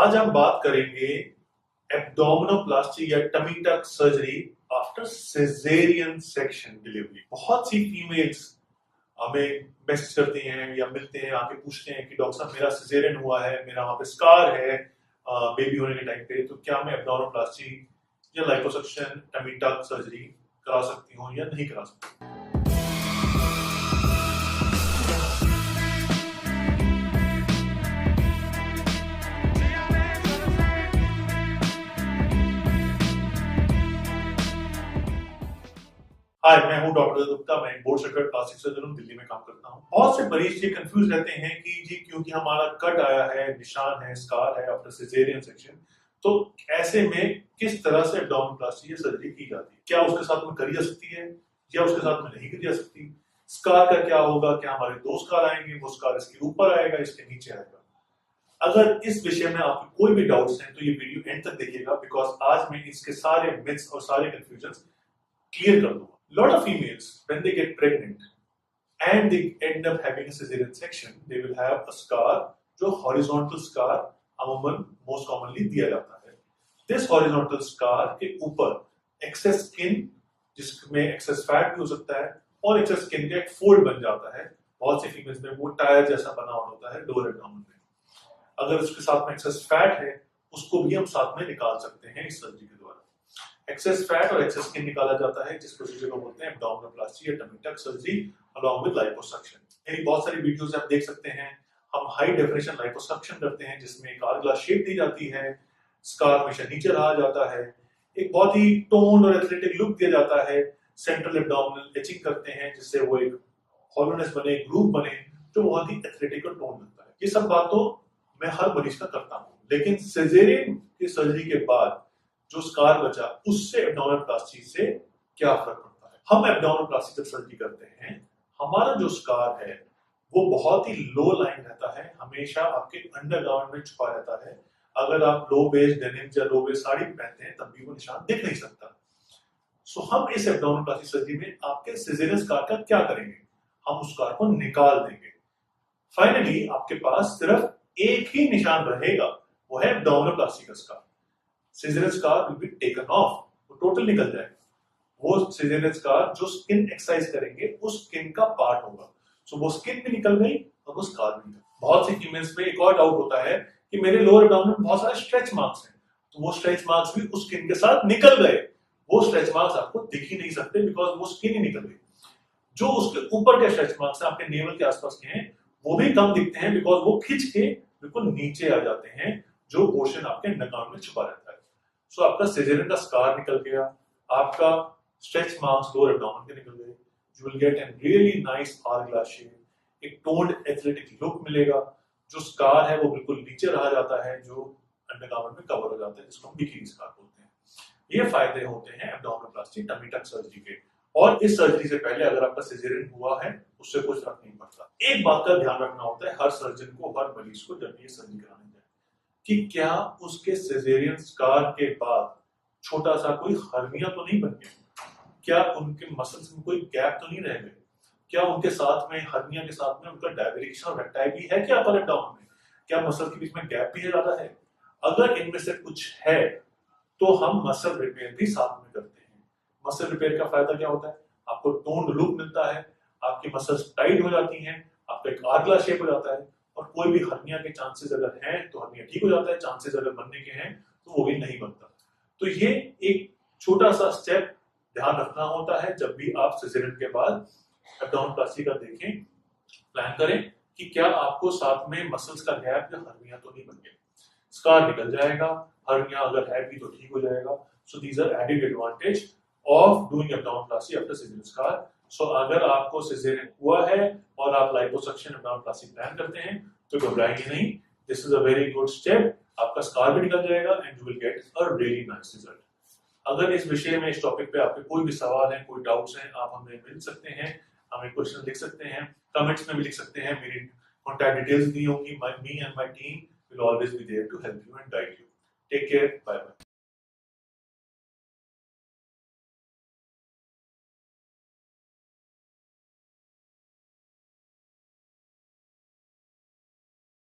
आज हम बात करेंगे एब्डोमिनोप्लास्टी या tummy tuck surgery after caesarean section delivery. बहुत सी फीमेल्स हमें मैसेज करती हैं या मिलते हैं, आके पूछते हैं कि डॉक्टर साहब मेरा सिजेरियन हुआ है, मेरा वहां पे स्कार है बेबी होने के टाइम पे, तो क्या मैं एब्डोमिनोप्लास्टी या लाइपोसक्शन टमी टक सर्जरी करा सकती हूँ या नहीं करा सकती। हाय, मैं हूं डॉक्टर गुप्ता। मैं बोर्ड सर्टिफाइड प्लास्टिक सर्जन हूं, दिल्ली में काम करता हूं। बहुत से मरीज ये कंफ्यूज रहते हैं कि जी क्योंकि हमारा कट आया है, निशान है, स्कार है आफ्टर सिजेरियन सेक्शन, तो ऐसे में किस तरह से एब्डोमिनोप्लास्टी या सर्जरी की जाती है, क्या उसके साथ में करी जा सकती है या उसके साथ में नहीं करी जा सकती। स्कार का क्या होगा, क्या हमारे दो स्कार आएंगे, वो स्कार इसके ऊपर आएगा, इसके नीचे आएगा। अगर इस विषय में आपके कोई भी डाउट्स हैं तो ये वीडियो एंड तक देखिएगा, बिकॉज आज मैं इसके सारे मिथ्स और सारे कंफ्यूजन क्लियर कर दूंगा। Lot of females, when they get pregnant and they end up having a cesarean section, they will have a scar, जो horizontal scar अमूमन most commonly दिया जाता है। This horizontal scar के ऊपर excess skin, जिसमें excess fat भी हो सकता है, और excess skin का एक fold बन जाता है। बहुत सी फीमेल्स में वो टायर जैसा बना होता है लोअर एब्डोमेन में। अगर उसके साथ में excess fat है, उसको भी हम साथ में निकाल सकते हैं इस सर्जरी के द्वारा। एक्सेस फैट और एक्सेस स्किन निकाला जाता है, जिस प्रोसीजर को बोलते हैं एब्डोमिनोप्लास्टी या tummy tuck surgery along with liposuction. मेरी बहुत सारी वीडियोस आप देख सकते हैं। हम हाई डेफिनेशन लाइपोसक्शन करते हैं, जिसमें एक आवर-ग्लास शेप दी जाती है, स्कार हमेशा नीचे रहा जाता है, एक बहुत ही टोन्ड और एथलेटिक लुक दिया जाता है। सेंट्रल एब्डोमिनल एचिंग करते हैं, जिससे वो एक हॉलोनेस बने, ग्रूव बने, जो बहुत ही एथलेटिक और टोन लगता है। ये सब बात तो मैं हर मरीज का करता हूँ, लेकिन सिजेरियन की सर्जरी के बाद जो स्कार बचा, उससे एब्डोमिनोप्लास्टी से क्या फर्क पड़ता है। हम एब्डोमिनोप्लास्टी जब सर्जरी करते हैं, हमारा जो स्कार है वो बहुत ही लो लाइन रहता है, हमेशा आपके अंडरगारमेंट में छुपा रहता है। अगर आप लो वेज डेनिम या लो वेज साड़ी पहनते हैं, तब भी वो निशान दिख नहीं सकता। सो हम इस एब्डोमिनोप्लास्टी सर्जरी में आपके सिजेरियन स्कार का क्या करेंगे, हम उस स्कार को निकाल देंगे। फाइनली आपके पास सिर्फ एक ही निशान रहेगा, वो है एब्डोमिनोप्लास्टी का scar. Caesarean scar will be taken of, वो टोटल निकल जाएगा। वो सिजेरियन स्कार जो स्किन एक्सरसाइज करेंगे उस स्किन का पार्ट होगा। सो वो स्किन भी निकल गई और वो स्कार भी निकल। बहुत सी फीमेल्स में एक और डाउट होता है कि मेरे लोअर एब्डोमेन में बहुत सारे स्ट्रेच मार्क्स हैं, तो वो स्ट्रेच मार्क्स भी उस स्किन के साथ निकल गए। वो स्ट्रेच मार्क्स आपको दिख ही नहीं सकते, बिकॉज वो स्किन ही निकल गई। जो उसके ऊपर के स्ट्रेच मार्क्स आपके नेवल के आसपास के हैं, वो भी कम दिखते हैं, बिकॉज वो खिंच के बिल्कुल नीचे आ जाते हैं, जो पोर्शन आपके अंडरगार्मेंट में छुपा रहता है। सो आपका सिजेरियन का स्कार निकल गया, आपका स्ट्रेच मार्क्स लोअर एब्डोमेन के निकल गए। You will get an really nice our-glass shape, एक टोन्ड एथलेटिक लुक मिलेगा। जो स्कार है वो बिल्कुल नीचे रहा जाता है, जो अंडरगारमेंट में कवर हो जाता है, जिसको हम बिकिनी स्कार बोलते हैं। ये फायदे होते हैं एब्डोमिनोप्लास्टी टमी टक सर्जरी के। और इस सर्जरी से पहले अगर आपका सिजेरियन हुआ है, उससे कुछ फर्क नहीं पड़ता। एक बात का ध्यान रखना होता है हर सर्जन को, हर मरीज को, जब ये सर्जरी कराने जाए, कि क्या उसके सिजेरियन स्कार के बाद छोटा सा कोई हर्निया तो नहीं बन गया, क्या उनके मसल्स में कोई गैप तो नहीं रह गए, क्या उनके साथ में हर्निया के साथ में उनका डायवेरिएशन और रेक्टाई भी है क्या अपर एब्डोमेन में, क्या मसल के बीच में गैप भी ज्यादा है। अगर इनमें से कुछ है तो हम मसल रिपेयर भी साथ में करते हैं। मसल रिपेयर का फायदा क्या होता है, आपको टोन्ड लुक मिलता है, आपकी मसल्स टाइट हो जाती हैं, आपका एक आवर-ग्लास शेप हो जाता है, और कोई भी हर्निया के चांसेस अगर हैं तो हर्निया ठीक हो जाता है, चांसेस अगर बनने के हैं तो वो भी नहीं बनता। तो ये एक छोटा सा स्टेप ध्यान रखना होता है जब भी आप सिजेरियन के बाद एब्डोमिनोप्लास्टी का देखें, प्लान करें कि क्या आपको साथ में मसल्स का गैप या हर्निया तो नहीं बन गया। स्कार निकल जाएगा, हर्निया अगर है भी तो ठीक हो जाएगा। So these are added advantage of doing abdominoplasty after caesarean scar. So अगर आपको सिजेरियन हुआ है और आप लाइपोसक्शन एब्डोमिनोप्लास्टी प्लान करते हैं, तो घबराइए नहीं, this is a very good step. आपका स्कार भी निकल जाएगा and you will get a really nice result. अगर इस विषय में, इस टॉपिक पे आपके कोई भी सवाल है, कोई डाउट्स हैं, आप हमें मिल सकते हैं, हमें क्वेश्चन लिख सकते हैं, कमेंट्स में भी लिख सकते हैं। मेरी कॉन्टैक्ट डिटेल्स दी होंगी। Me and my team will always be there to help you and guide you. Take care, bye bye.